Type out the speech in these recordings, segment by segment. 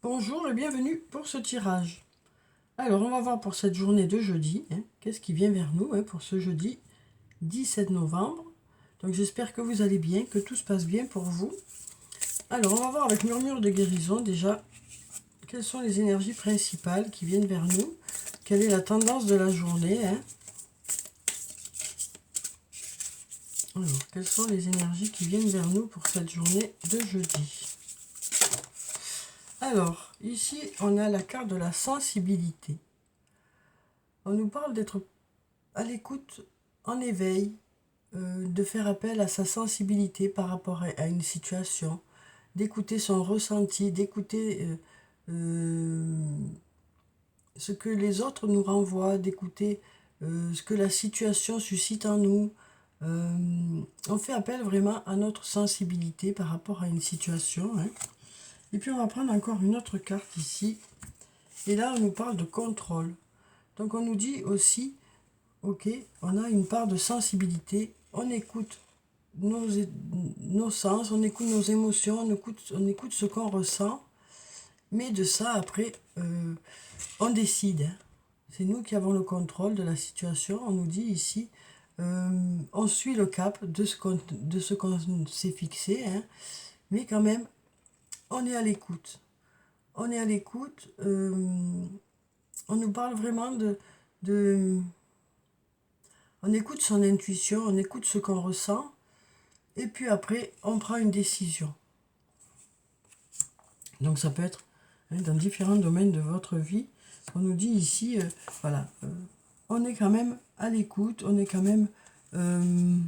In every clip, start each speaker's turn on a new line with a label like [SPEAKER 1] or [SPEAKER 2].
[SPEAKER 1] Bonjour et bienvenue pour ce tirage. Alors, on va voir pour cette journée de jeudi, qu'est-ce qui vient vers nous pour ce jeudi 17 novembre. Donc, j'espère que vous allez bien, que tout se passe bien pour vous. Alors, on va voir avec Murmure de guérison déjà quelles sont les énergies principales qui viennent vers nous. Quelle est la tendance de la journée. Alors, quelles sont les énergies qui viennent vers nous pour cette journée de jeudi. Alors, ici, on a la carte de la sensibilité. On nous parle d'être à l'écoute, en éveil, de faire appel à sa sensibilité par rapport à une situation, d'écouter son ressenti, d'écouter ce que les autres nous renvoient, d'écouter ce que la situation suscite en nous. On fait appel vraiment à notre sensibilité par rapport à une situation. Et puis on va prendre encore une autre carte ici. Et là, on nous parle de contrôle. Donc on nous dit aussi, ok, on a une part de sensibilité, on écoute nos sens, on écoute nos émotions, on écoute ce qu'on ressent, mais de ça, après, on décide. C'est nous qui avons le contrôle de la situation. On nous dit ici, on suit le cap de ce qu'on s'est fixé, mais quand même, on est à l'écoute. On est à l'écoute. On nous parle vraiment de... On écoute son intuition, on écoute ce qu'on ressent, et puis après, on prend une décision. Donc ça peut être dans différents domaines de votre vie. On nous dit ici, voilà, on est quand même à l'écoute, on est quand même, on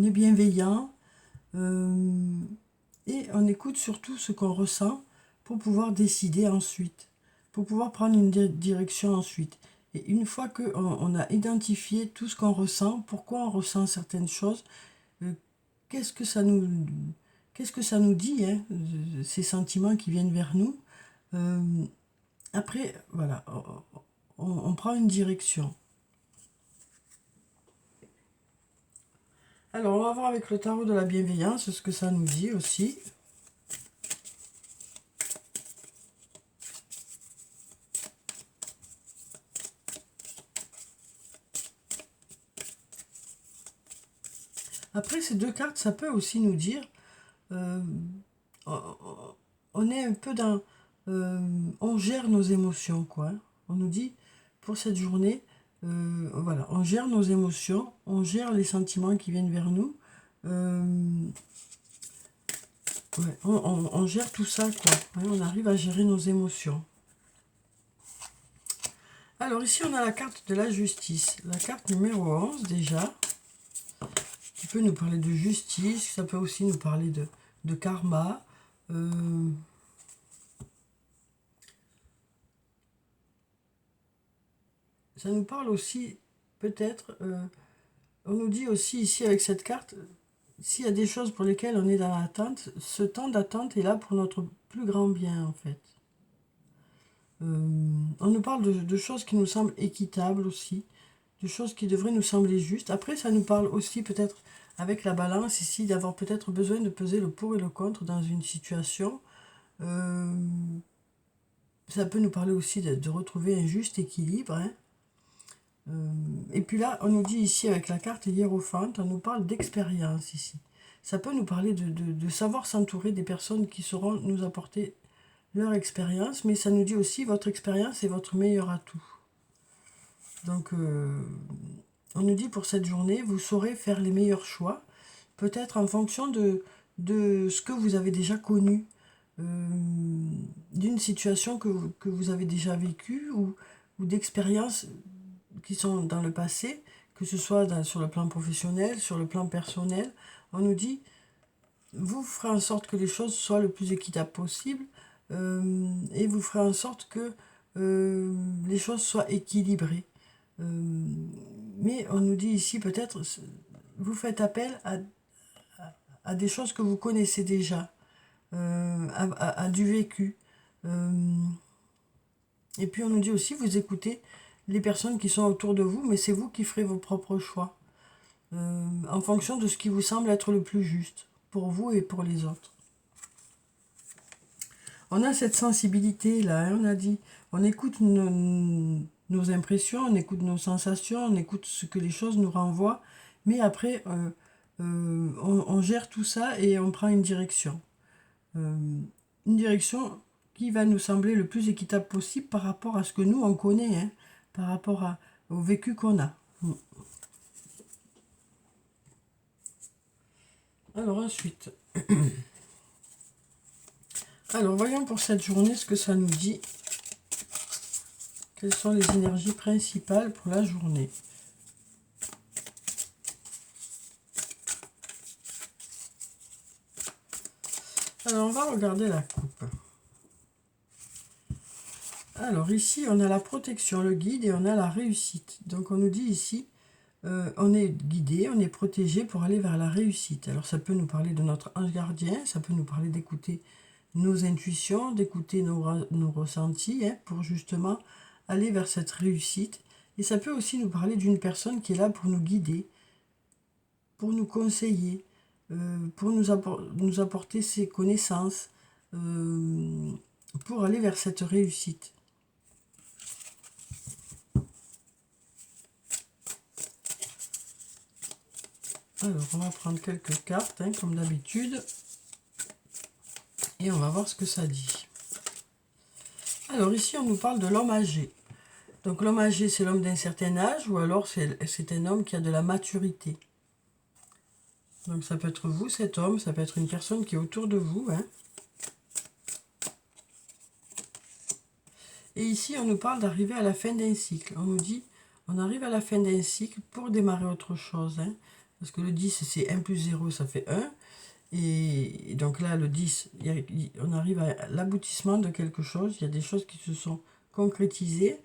[SPEAKER 1] est bienveillant, et on écoute surtout ce qu'on ressent pour pouvoir décider ensuite, pour pouvoir prendre une direction ensuite. Et une fois qu'on a identifié tout ce qu'on ressent, pourquoi on ressent certaines choses, qu'est-ce que ça nous dit, ces sentiments qui viennent vers nous. Après, voilà, on prend une direction. Alors, on va voir avec le tarot de la bienveillance ce que ça nous dit aussi. Après, ces deux cartes, ça peut aussi nous dire, on est un peu dans, on gère nos émotions, quoi. On nous dit, pour cette journée, voilà, on gère nos émotions, on gère les sentiments qui viennent vers nous. Ouais, on gère tout ça, quoi. On arrive à gérer nos émotions. Alors ici, on a la carte de la justice. La carte numéro 11, déjà. Qui peut nous parler de justice. Ça peut aussi nous parler de karma. Ça nous parle aussi, peut-être... on nous dit aussi ici, avec cette carte, s'il y a des choses pour lesquelles on est dans l'attente, ce temps d'attente est là pour notre plus grand bien, en fait. On nous parle de choses qui nous semblent équitables aussi, de choses qui devraient nous sembler justes. Après, ça nous parle aussi peut-être avec la balance ici, d'avoir peut-être besoin de peser le pour et le contre dans une situation. Ça peut nous parler aussi de retrouver un juste équilibre. Et puis là, on nous dit ici avec la carte hiérophante, on nous parle d'expérience ici. Ça peut nous parler de savoir s'entourer des personnes qui sauront nous apporter leur expérience, mais ça nous dit aussi votre expérience est votre meilleur atout. Donc, on nous dit pour cette journée, vous saurez faire les meilleurs choix, peut-être en fonction de ce que vous avez déjà connu, d'une situation que vous avez déjà vécue ou d'expériences qui sont dans le passé, que ce soit sur le plan professionnel, sur le plan personnel. On nous dit, vous ferez en sorte que les choses soient le plus équitables possible, et vous ferez en sorte que les choses soient équilibrées. Mais on nous dit ici peut-être, vous faites appel à des choses que vous connaissez déjà, à du vécu. Et puis on nous dit aussi, vous écoutez les personnes qui sont autour de vous, mais c'est vous qui ferez vos propres choix, en fonction de ce qui vous semble être le plus juste, pour vous et pour les autres. On a cette sensibilité-là, hein, on a dit, on écoute nos impressions, on écoute nos sensations, on écoute ce que les choses nous renvoient, mais après, on gère tout ça et on prend une direction. Euh, une direction qui va nous sembler le plus équitable possible par rapport à ce que nous, on connaît, hein, par rapport au vécu qu'on a. Alors ensuite, alors voyons pour cette journée ce que ça nous dit. Quelles sont les énergies principales pour la journée? Alors on va regarder la coupe. Alors ici on a la protection, le guide et on a la réussite. Donc on nous dit ici, on est guidé, on est protégé pour aller vers la réussite. Alors ça peut nous parler de notre ange gardien, ça peut nous parler d'écouter nos intuitions, d'écouter nos ressentis, hein, pour justement aller vers cette réussite. Et ça peut aussi nous parler d'une personne qui est là pour nous guider, pour nous conseiller, pour nous apporter ses connaissances, pour aller vers cette réussite. Alors, on va prendre quelques cartes, hein, comme d'habitude, et on va voir ce que ça dit. Alors, ici, on nous parle de l'homme âgé. Donc, l'homme âgé, c'est l'homme d'un certain âge, ou alors c'est un homme qui a de la maturité. Donc, ça peut être vous, cet homme, ça peut être une personne qui est autour de vous, hein. Et ici, on nous parle d'arriver à la fin d'un cycle. On nous dit, on arrive à la fin d'un cycle pour démarrer autre chose, hein. Parce que le 10, c'est 1 plus 0, ça fait 1. Et donc là, le 10, on arrive à l'aboutissement de quelque chose. Il y a des choses qui se sont concrétisées.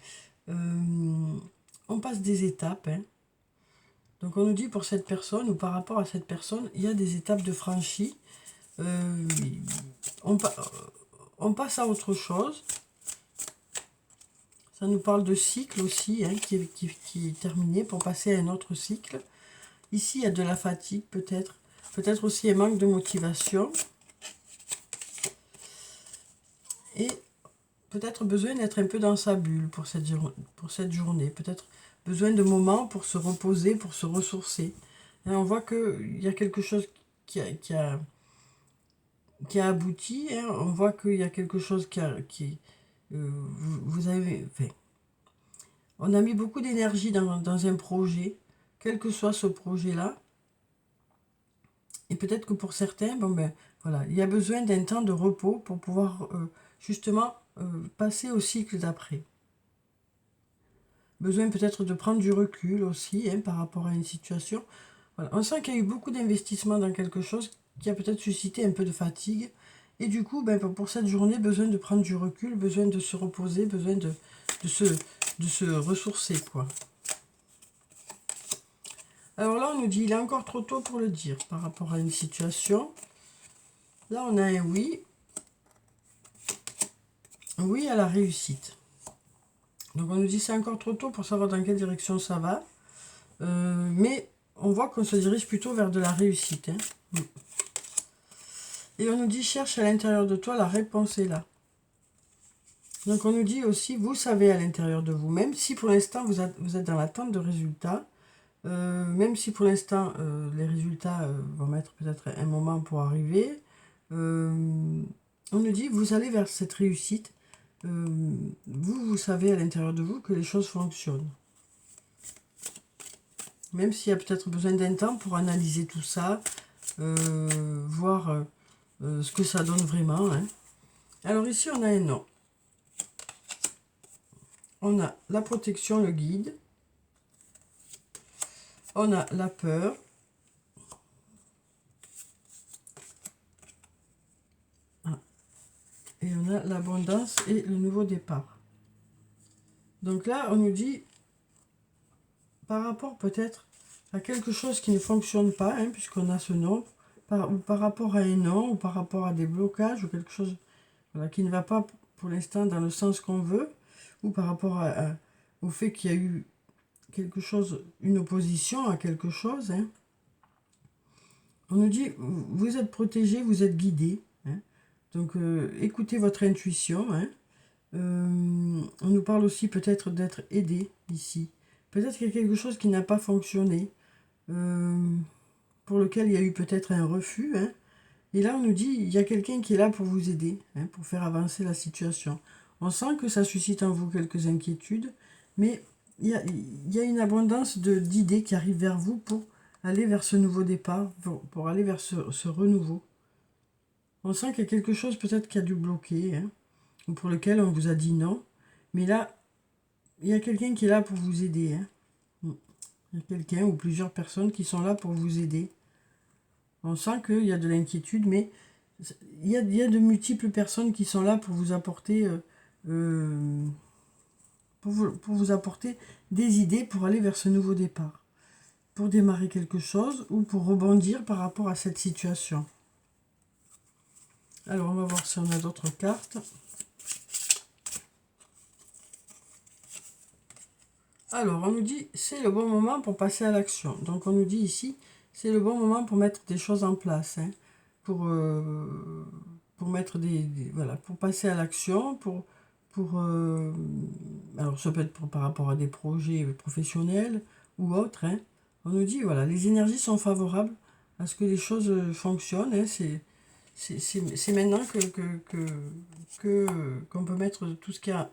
[SPEAKER 1] On passe des étapes, hein. Donc on nous dit pour cette personne, ou par rapport à cette personne, il y a des étapes de franchie. On passe à autre chose. Ça nous parle de cycle aussi, hein, qui est terminé pour passer à un autre cycle. Ici, il y a de la fatigue peut-être. Peut-être aussi un manque de motivation. Et peut-être besoin d'être un peu dans sa bulle pour cette journée. Peut-être besoin de moments pour se reposer, pour se ressourcer. Et on voit qu'il y a quelque chose qui a abouti. Hein. On voit qu'il y a quelque chose vous avez... Enfin, on a mis beaucoup d'énergie dans un projet, quel que soit ce projet-là. Et peut-être que pour certains, bon ben voilà, il y a besoin d'un temps de repos pour pouvoir justement passer au cycle d'après. Besoin peut-être de prendre du recul aussi, hein, par rapport à une situation. Voilà. On sent qu'il y a eu beaucoup d'investissement dans quelque chose qui a peut-être suscité un peu de fatigue. Et du coup, ben, pour cette journée, besoin de prendre du recul, besoin de se reposer, besoin de se ressourcer, quoi. Alors là, on nous dit, il est encore trop tôt pour le dire par rapport à une situation. Là, on a un oui. Oui à la réussite. Donc, on nous dit, c'est encore trop tôt pour savoir dans quelle direction ça va. Mais on voit qu'on se dirige plutôt vers de la réussite, hein. Et on nous dit, cherche à l'intérieur de toi, la réponse est là. Donc, on nous dit aussi, vous savez à l'intérieur de vous, même si pour l'instant, vous êtes dans l'attente de résultats, même si pour l'instant, les résultats vont mettre peut-être un moment pour arriver, on nous dit, vous allez vers cette réussite. Vous savez à l'intérieur de vous que les choses fonctionnent. Même s'il y a peut-être besoin d'un temps pour analyser tout ça, voir ce que ça donne vraiment, hein. Alors ici, on a un non. On a la protection, le guide. On a la peur. Et on a l'abondance et le nouveau départ. Donc là, on nous dit, par rapport peut-être à quelque chose qui ne fonctionne pas, hein, puisqu'on a ce non, par rapport à un non, ou par rapport à des blocages, ou quelque chose, voilà, qui ne va pas pour l'instant dans le sens qu'on veut, ou par rapport au fait qu'il y a eu quelque chose, une opposition à quelque chose, hein. On nous dit, vous êtes protégé, vous êtes guidé, hein. Donc, écoutez votre intuition. Hein. On nous parle aussi peut-être d'être aidé ici. Peut-être qu'il y a quelque chose qui n'a pas fonctionné, pour lequel il y a eu peut-être un refus. Hein. Et là, on nous dit, il y a quelqu'un qui est là pour vous aider, hein, pour faire avancer la situation. On sent que ça suscite en vous quelques inquiétudes, mais il y a une abondance d'idées qui arrivent vers vous pour aller vers ce nouveau départ, pour aller vers ce renouveau. On sent qu'il y a quelque chose peut-être qui a dû bloquer, hein, ou pour lequel on vous a dit non. Mais là, il y a quelqu'un qui est là pour vous aider. Hein. Il y a quelqu'un ou plusieurs personnes qui sont là pour vous aider. On sent qu'il y a de l'inquiétude, mais il y a de multiples personnes qui sont là pour vous apporter, pour vous apporter des idées pour aller vers ce nouveau départ, pour démarrer quelque chose ou pour rebondir par rapport à cette situation. Alors, on va voir si on a d'autres cartes. Alors, on nous dit, c'est le bon moment pour passer à l'action. Donc, on nous dit ici, c'est le bon moment pour mettre des choses en place, hein, pour mettre voilà, pour passer à l'action, alors ça peut être par rapport à des projets professionnels ou autres. Hein. On nous dit, voilà, les énergies sont favorables à ce que les choses fonctionnent. Hein, c'est maintenant qu'on peut mettre tout ce qu'il y a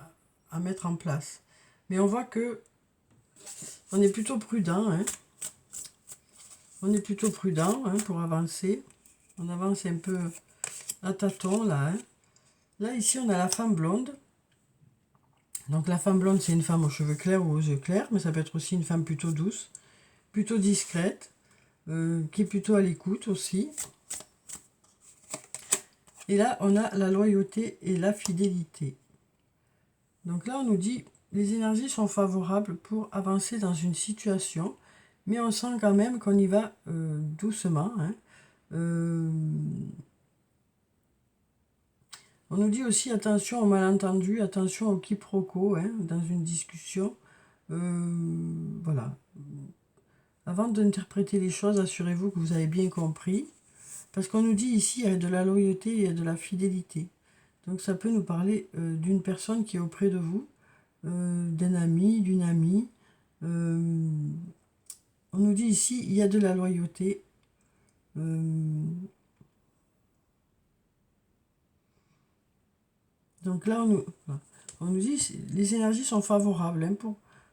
[SPEAKER 1] à mettre en place. Mais on voit que on est plutôt prudent. Hein. On est plutôt prudent, hein, pour avancer. On avance un peu à tâtons là. Hein. Là, ici, on a la femme blonde. Donc la femme blonde, c'est une femme aux cheveux clairs ou aux yeux clairs, mais ça peut être aussi une femme plutôt douce, plutôt discrète, qui est plutôt à l'écoute aussi. Et là, on a la loyauté et la fidélité. Donc là, on nous dit, les énergies sont favorables pour avancer dans une situation, mais on sent quand même qu'on y va doucement. Hein. On nous dit aussi attention aux malentendus, attention aux quiproquos, hein, dans une discussion. Voilà. Avant d'interpréter les choses, assurez-vous que vous avez bien compris. Parce qu'on nous dit ici, il y a de la loyauté et de la fidélité. Donc ça peut nous parler d'une personne qui est auprès de vous, d'un ami, d'une amie. On nous dit ici, il y a de la loyauté. Donc là, on nous dit, les énergies sont favorables. Hein,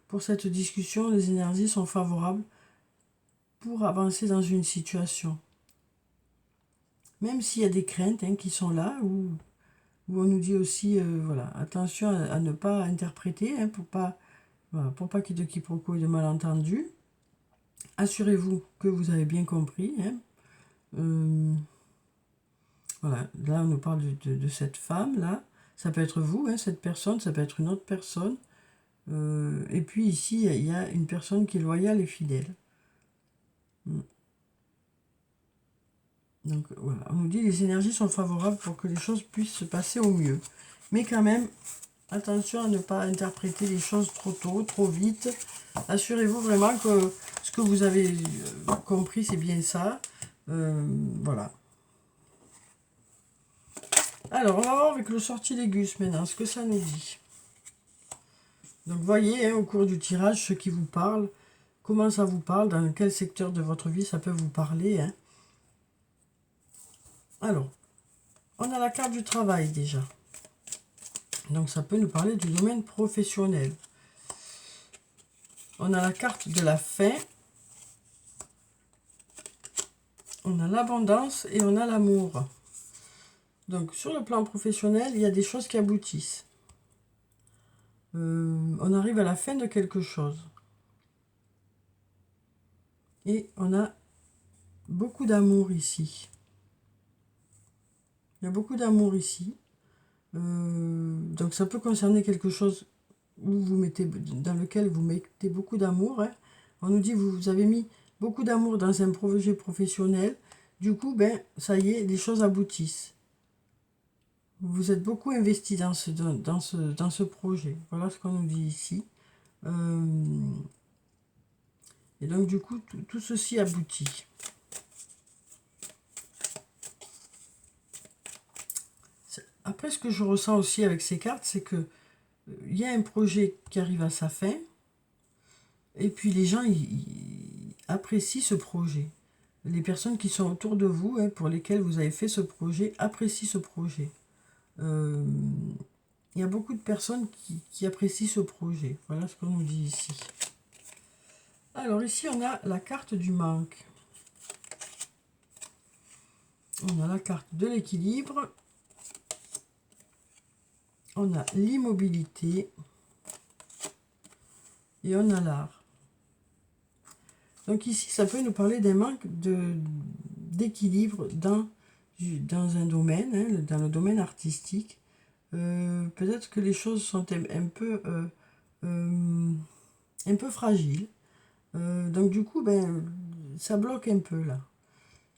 [SPEAKER 1] pour cette discussion, les énergies sont favorables pour avancer dans une situation. Même s'il y a des craintes, hein, qui sont là, où on nous dit aussi, voilà, attention à ne pas interpréter, hein, pour pas qu'il y ait de quiproquos et de malentendus. Assurez-vous que vous avez bien compris. Hein. Voilà, là on nous parle de cette femme-là. Ça peut être vous, hein, cette personne, ça peut être une autre personne. Et puis ici, il y a une personne qui est loyale et fidèle. Donc voilà, on nous dit les énergies sont favorables pour que les choses puissent se passer au mieux. Mais quand même, attention à ne pas interpréter les choses trop tôt, trop vite. Assurez-vous vraiment que ce que vous avez compris, c'est bien ça. Voilà. Alors, on va voir avec le sortilègus maintenant, ce que ça nous dit. Donc, voyez, hein, au cours du tirage, ce qui vous parle, comment ça vous parle, dans quel secteur de votre vie ça peut vous parler. Hein. Alors, on a la carte du travail déjà. Donc, ça peut nous parler du domaine professionnel. On a la carte de la fin. On a l'abondance et on a l'amour. Donc, sur le plan professionnel, il y a des choses qui aboutissent. On arrive à la fin de quelque chose. Et on a beaucoup d'amour ici. Il y a beaucoup d'amour ici. Donc, ça peut concerner quelque chose dans lequel vous mettez beaucoup d'amour. Hein. On nous dit que vous avez mis beaucoup d'amour dans un projet professionnel. Du coup, ben, ça y est, les choses aboutissent. Vous êtes beaucoup investi dans ce projet. Voilà ce qu'on nous dit ici. Et donc, du coup, tout ceci aboutit. Après, ce que je ressens aussi avec ces cartes, c'est que il y a un projet qui arrive à sa fin, et puis les gens ils apprécient ce projet. Les personnes qui sont autour de vous, hein, pour lesquelles vous avez fait ce projet, apprécient ce projet. Euh, il y a beaucoup de personnes qui apprécient ce projet. Voilà ce qu'on nous dit ici. Alors ici, on a la carte du manque. On a la carte de l'équilibre. On a l'immobilité. Et on a l'art. Donc ici, ça peut nous parler d'un manque d'équilibre dans un domaine, hein, dans le domaine artistique. Peut-être que les choses sont un peu fragiles. Donc du coup, ben, ça bloque un peu là.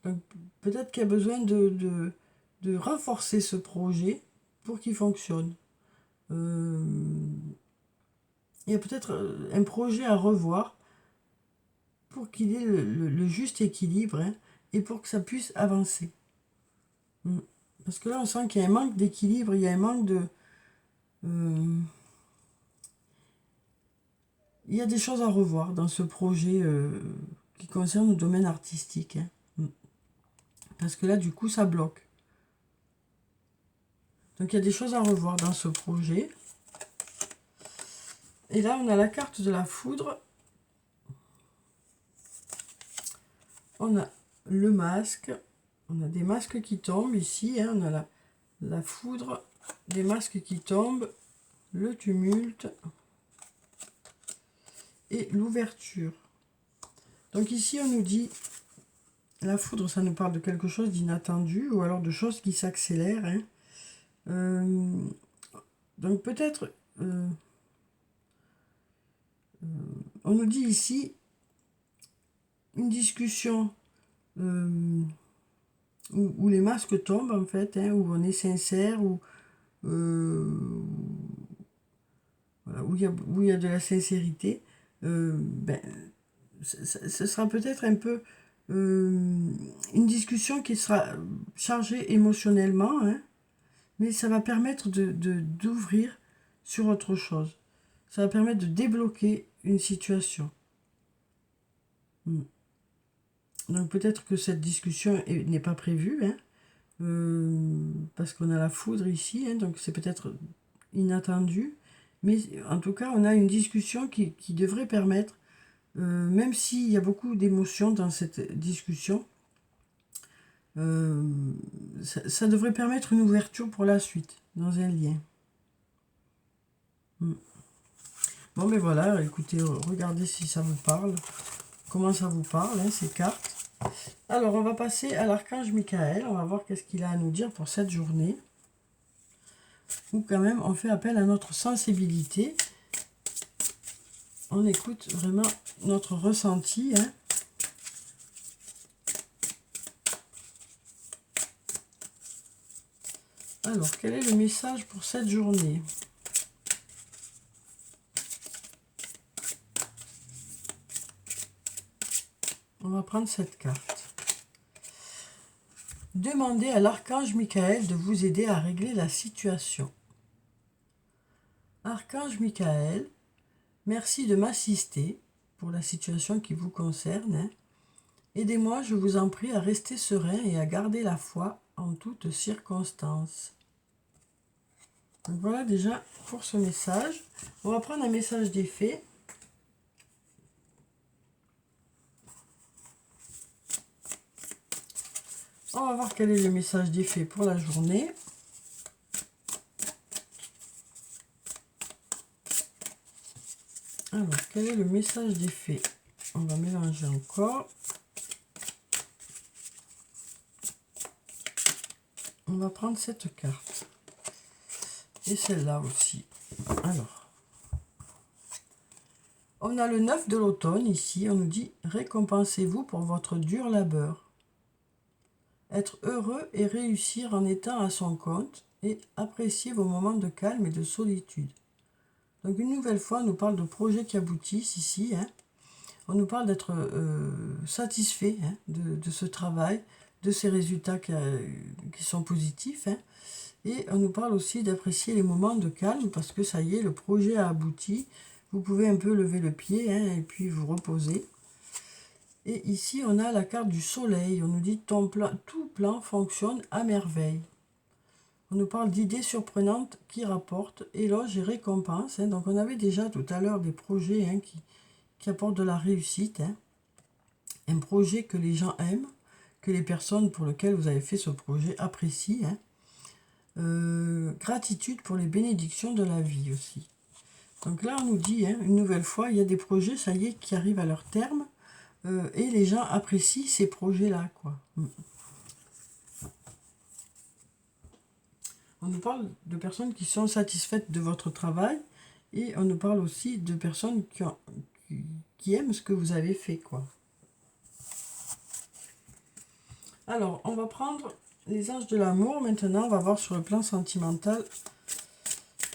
[SPEAKER 1] Donc peut-être qu'il y a besoin de renforcer ce projet pour qu'il fonctionne. Il y a peut-être un projet à revoir pour qu'il ait le juste équilibre, hein, et pour que ça puisse avancer. Parce que là, on sent qu'il y a un manque d'équilibre, il y a un manque de... il y a des choses à revoir dans ce projet qui concerne le domaine artistique. Hein. Parce que là, du coup, ça bloque. Donc, il y a des choses à revoir dans ce projet. Et là, on a la carte de la foudre. On a le masque. On a des masques qui tombent ici. Hein. On a la foudre, des masques qui tombent, le tumulte et l'ouverture. Donc ici, on nous dit, la foudre, ça nous parle de quelque chose d'inattendu ou alors de choses qui s'accélèrent. Hein. Donc peut-être, on nous dit ici, une discussion où les masques tombent en fait, hein, où on est sincère, voilà, où il y a de la sincérité, ben, ce sera peut-être un peu une discussion qui sera chargée émotionnellement, hein, mais ça va permettre d'ouvrir sur autre chose. Ça va permettre de débloquer une situation. Donc peut-être que cette discussion n'est pas prévue, hein, parce qu'on a la foudre ici, hein, donc c'est peut-être inattendu. Mais en tout cas, on a une discussion qui devrait permettre, même s'il y a beaucoup d'émotions dans cette discussion, ça devrait permettre une ouverture pour la suite, dans un lien. Bon, mais voilà, écoutez, regardez si ça vous parle, comment ça vous parle, hein, ces cartes. Alors, on va passer à l'archange Michael, on va voir qu'est-ce qu'il a à nous dire pour cette journée. Où quand même, on fait appel à notre sensibilité. On écoute vraiment notre ressenti, hein. Alors, quel est le message pour cette journée? On va prendre cette carte. Demandez à l'archange Michael de vous aider à régler la situation. Archange Michael, merci de m'assister pour la situation qui vous concerne. Hein. Aidez-moi, je vous en prie, à rester serein et à garder la foi en toutes circonstances. Donc voilà déjà pour ce message. On va prendre un message d'effet. On va voir quel est le message d'effet pour la journée. Alors, quel est le message d'effet? On va mélanger encore. On va prendre cette carte. Et celle-là aussi. Alors, on a le 9 de l'automne ici. On nous dit « Récompensez-vous pour votre dur labeur. Être heureux et réussir en étant à son compte et apprécier vos moments de calme et de solitude. » Donc une nouvelle fois, on nous parle de projets qui aboutissent ici. Hein. On nous parle d'être satisfait, hein, de ce travail, de ces résultats qui sont positifs. Hein. Et on nous parle aussi d'apprécier les moments de calme parce que ça y est, le projet a abouti. Vous pouvez un peu lever le pied hein, et puis vous reposer. Et ici, on a la carte du soleil. On nous dit tout plan fonctionne à merveille. On nous parle d'idées surprenantes qui rapportent éloges et récompenses. Hein. Donc, on avait déjà tout à l'heure des projets hein, qui apportent de la réussite. Hein. Un projet que les gens aiment, que les personnes pour lesquelles vous avez fait ce projet apprécient. Hein. Gratitude pour les bénédictions de la vie aussi. Donc là, on nous dit, hein, une nouvelle fois, il y a des projets, ça y est, qui arrivent à leur terme. Et les gens apprécient ces projets-là, quoi. On nous parle de personnes qui sont satisfaites de votre travail et on nous parle aussi de personnes qui aiment ce que vous avez fait, quoi. Alors, on va prendre les anges de l'amour. Maintenant, on va voir sur le plan sentimental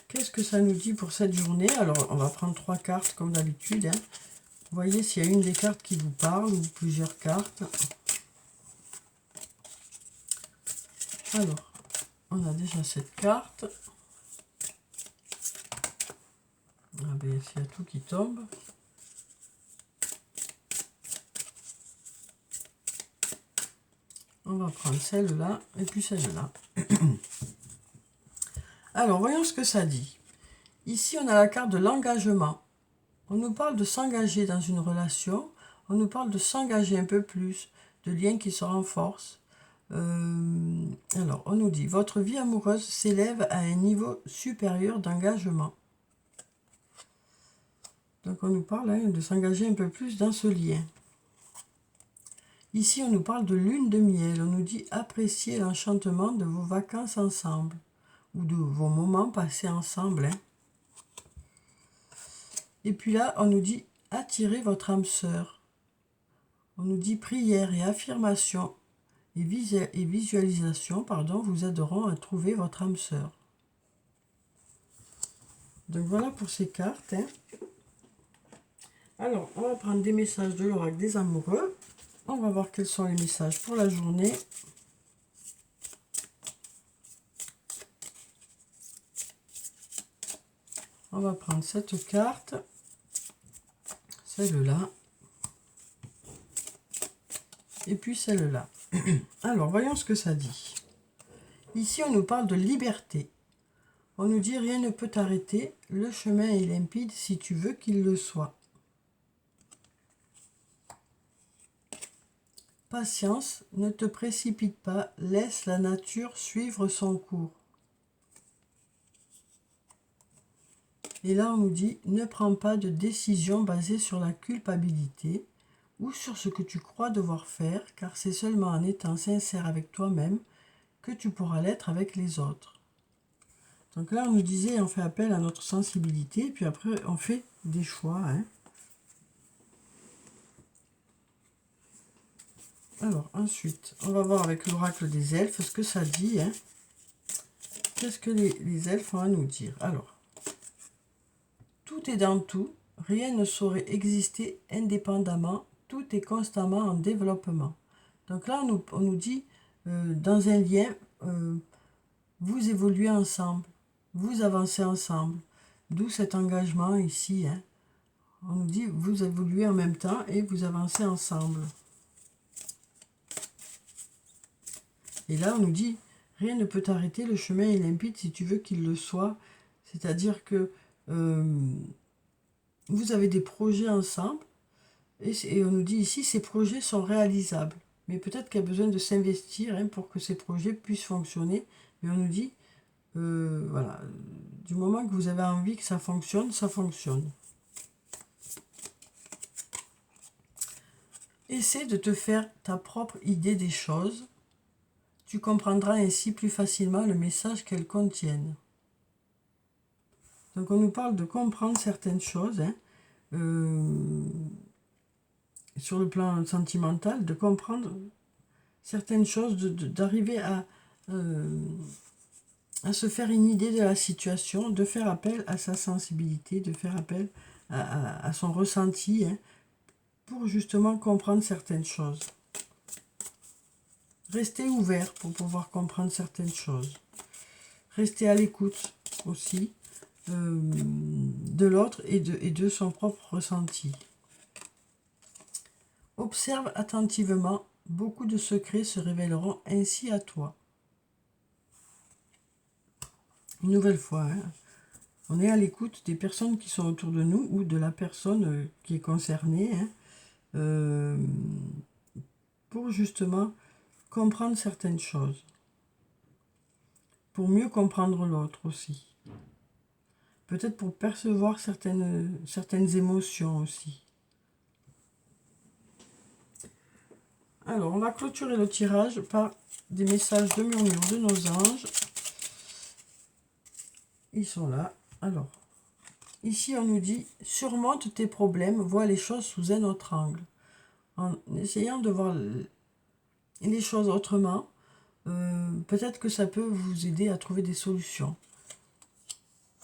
[SPEAKER 1] qu'est-ce que ça nous dit pour cette journée. Alors, on va prendre 3 cartes comme d'habitude. Hein. Vous voyez s'il y a une des cartes qui vous parle ou plusieurs cartes. Alors, on a déjà cette carte. Ah ben, il y a tout qui tombe. On va prendre celle-là et puis celle-là. Alors, voyons ce que ça dit. Ici, on a la carte de l'engagement. On nous parle de s'engager dans une relation. On nous parle de s'engager un peu plus, de liens qui se renforcent. Alors, on nous dit, votre vie amoureuse s'élève à un niveau supérieur d'engagement. Donc, on nous parle hein, de s'engager un peu plus dans ce lien. Ici, on nous parle de lune de miel. On nous dit, appréciez l'enchantement de vos vacances ensemble ou de vos moments passés ensemble. Hein. Et puis là, on nous dit, attirez votre âme sœur. On nous dit, prière et affirmation et visualisation, pardon, vous aideront à trouver votre âme sœur. Donc voilà pour ces cartes. Hein. Alors, on va prendre des messages de l'oracle des amoureux. On va voir quels sont les messages pour la journée. On va prendre cette carte, celle-là, et puis celle-là. Alors, voyons ce que ça dit. Ici, on nous parle de liberté. On nous dit, rien ne peut t'arrêter, le chemin est limpide si tu veux qu'il le soit. Patience, ne te précipite pas, laisse la nature suivre son cours. Et là, on nous dit, ne prends pas de décision basée sur la culpabilité ou sur ce que tu crois devoir faire, car c'est seulement en étant sincère avec toi-même que tu pourras l'être avec les autres. Donc là, on nous disait, on fait appel à notre sensibilité, puis après, on fait des choix. Hein. Alors, ensuite, on va voir avec l'oracle des elfes ce que ça dit. Hein. Qu'est-ce que les elfes ont à nous dire? Alors, tout est dans tout, rien ne saurait exister indépendamment, tout est constamment en développement. Donc là, on nous dit, dans un lien, vous évoluez ensemble, vous avancez ensemble. D'où cet engagement ici. Hein. On nous dit, vous évoluez en même temps et vous avancez ensemble. Et là, on nous dit, rien ne peut t'arrêter, le chemin est limpide si tu veux qu'il le soit. C'est-à-dire que vous avez des projets ensemble, et on nous dit ici, ces projets sont réalisables. Mais peut-être qu'il y a besoin de s'investir hein, pour que ces projets puissent fonctionner. Mais on nous dit, voilà, du moment que vous avez envie que ça fonctionne, ça fonctionne. Essaie de te faire ta propre idée des choses. Tu comprendras ainsi plus facilement le message qu'elles contiennent. Donc on nous parle de comprendre certaines choses, hein, sur le plan sentimental, de comprendre certaines choses, d'arriver à se faire une idée de la situation, de faire appel à sa sensibilité, de faire appel à son ressenti, hein, pour justement comprendre certaines choses. Restez ouvert pour pouvoir comprendre certaines choses. Restez à l'écoute aussi de l'autre et de son propre ressenti. Observe attentivement, beaucoup de secrets se révéleront ainsi à toi. Une nouvelle fois, hein, on est à l'écoute des personnes qui sont autour de nous ou de la personne qui est concernée, hein, pour justement comprendre certaines choses, pour mieux comprendre l'autre aussi. Peut-être pour percevoir certaines émotions aussi. Alors, on va clôturer le tirage par des messages de murmure de nos anges. Ils sont là. Alors, ici, on nous dit « Surmonte tes problèmes, vois les choses sous un autre angle. » En essayant de voir les choses autrement, peut-être que ça peut vous aider à trouver des solutions.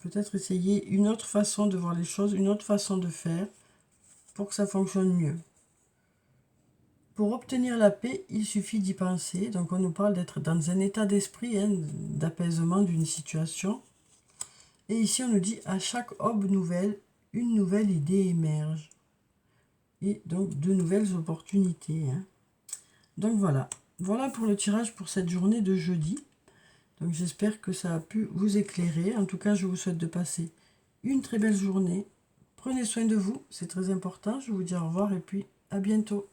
[SPEAKER 1] Peut-être essayer une autre façon de voir les choses, une autre façon de faire pour que ça fonctionne mieux. Pour obtenir la paix, il suffit d'y penser. Donc on nous parle d'être dans un état d'esprit, hein, d'apaisement d'une situation. Et ici on nous dit à chaque aube nouvelle, une nouvelle idée émerge. Et donc de nouvelles opportunités. Hein. Donc voilà. Voilà pour le tirage pour cette journée de jeudi. Donc j'espère que ça a pu vous éclairer. En tout cas, je vous souhaite de passer une très belle journée. Prenez soin de vous, c'est très important. Je vous dis au revoir et puis à bientôt.